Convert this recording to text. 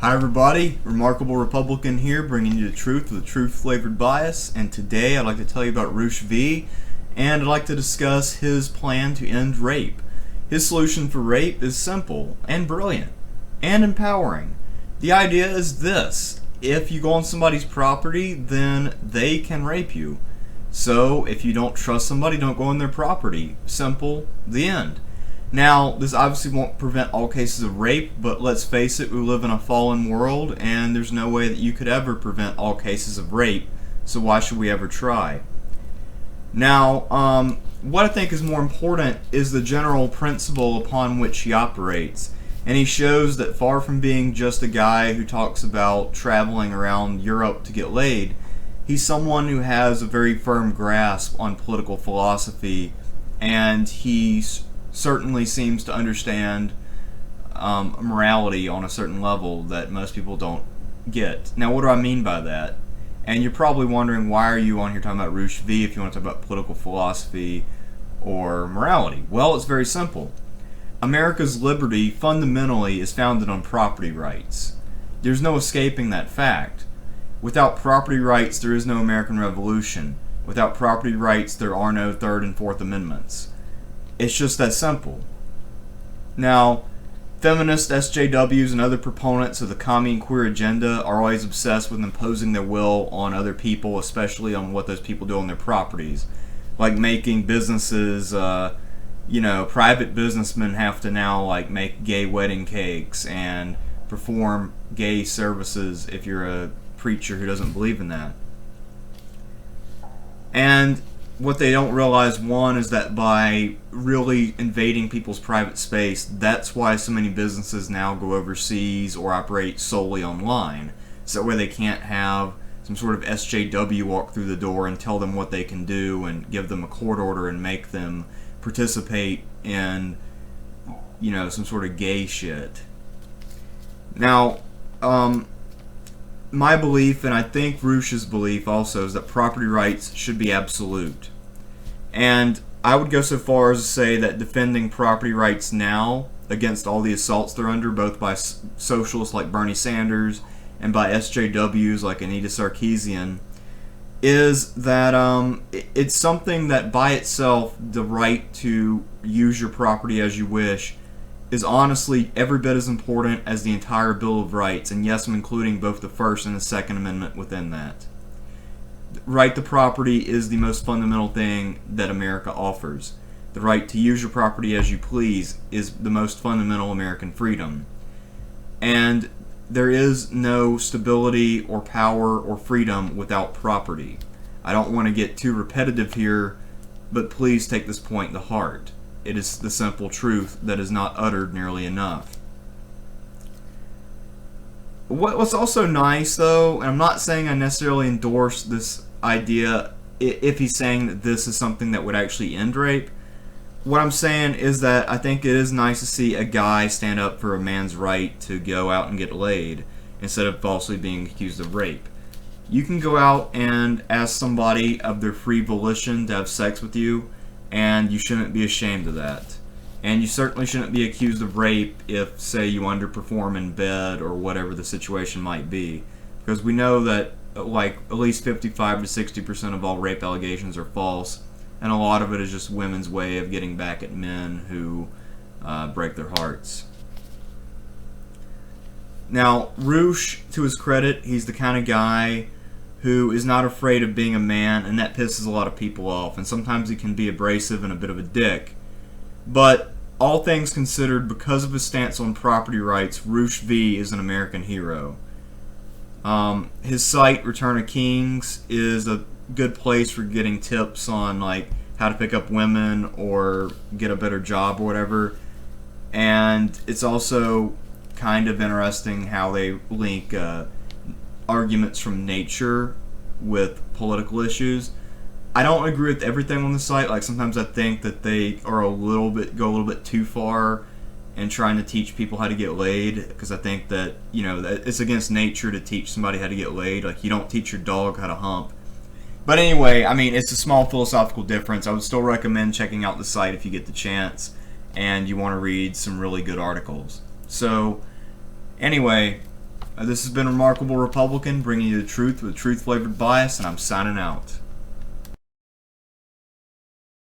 Hi everybody, Remarkable Republican here, bringing you the truth with a truth-flavored bias, and today I'd like to tell you about Roosh V, and I'd like to discuss his plan to end rape. His solution for rape is simple, and brilliant, and empowering. The idea is this: if you go on somebody's property, then they can rape you. So, if you don't trust somebody, don't go on their property. Simple, the end. Now, this obviously won't prevent all cases of rape, but let's face it, we live in a fallen world, and there's no way that you could ever prevent all cases of rape, so why should we ever try? Now, what I think is more important is the general principle upon which he operates, and he shows that far from being just a guy who talks about traveling around Europe to get laid, he's someone who has a very firm grasp on political philosophy, and he's certainly seems to understand morality on a certain level that most people don't get. Now, what do I mean by that? And you're probably wondering, why are you on here talking about Roosh V if you want to talk about political philosophy or morality? Well, it's very simple. America's liberty fundamentally is founded on property rights. There's no escaping that fact. Without property rights, there is no American Revolution. Without property rights, there are no Third and Fourth Amendments. It's just that simple. Now, feminist SJWs and other proponents of the commie and queer agenda are always obsessed with imposing their will on other people, especially on what those people do on their properties. Like making businesses, private businessmen have to now make gay wedding cakes and perform gay services if you're a preacher who doesn't believe in that. And what they don't realize, one, is that by really invading people's private space, that's why so many businesses now go overseas or operate solely online. So that way they can't have some sort of SJW walk through the door and tell them what they can do and give them a court order and make them participate in, some sort of gay shit. Now, my belief, and I think Roosh's belief also, is that property rights should be absolute. And I would go so far as to say that defending property rights now against all the assaults they're under, both by socialists like Bernie Sanders and by SJWs like Anita Sarkeesian, is that it's something that by itself, the right to use your property as you wish, is honestly every bit as important as the entire Bill of Rights, and yes, I'm including both the First and the Second Amendment within that. The right to property is the most fundamental thing that America offers. The right to use your property as you please is the most fundamental American freedom. And there is no stability or power or freedom without property. I don't want to get too repetitive here, but please take this point to heart. It is the simple truth that is not uttered nearly enough. What's also nice, though, and I'm not saying I necessarily endorse this idea if he's saying that this is something that would actually end rape. What I'm saying is that I think it is nice to see a guy stand up for a man's right to go out and get laid instead of falsely being accused of rape. You can go out and ask somebody of their free volition to have sex with you, and you shouldn't be ashamed of that. And you certainly shouldn't be accused of rape if, say, you underperform in bed or whatever the situation might be. Because we know that at least 55 to 60% of all rape allegations are false, and a lot of it is just women's way of getting back at men who break their hearts. Now, Roosh, to his credit, he's the kind of guy who is not afraid of being a man, and that pisses a lot of people off. And sometimes he can be abrasive and a bit of a dick. But all things considered, because of his stance on property rights, Roosh V is an American hero. His site, Return of Kings, is a good place for getting tips on how to pick up women or get a better job or whatever. And it's also kind of interesting how they link arguments from nature with political issues. I don't agree with everything on the site. Sometimes I think that they are go a little bit too far in trying to teach people how to get laid, because I think that that it's against nature to teach somebody how to get laid. You don't teach your dog how to hump. But anyway, it's a small philosophical difference. I would still recommend checking out the site if you get the chance and you want to read some really good articles. So anyway, This has been Remarkable Republican, bringing you the truth with truth-flavored bias, and I'm signing out.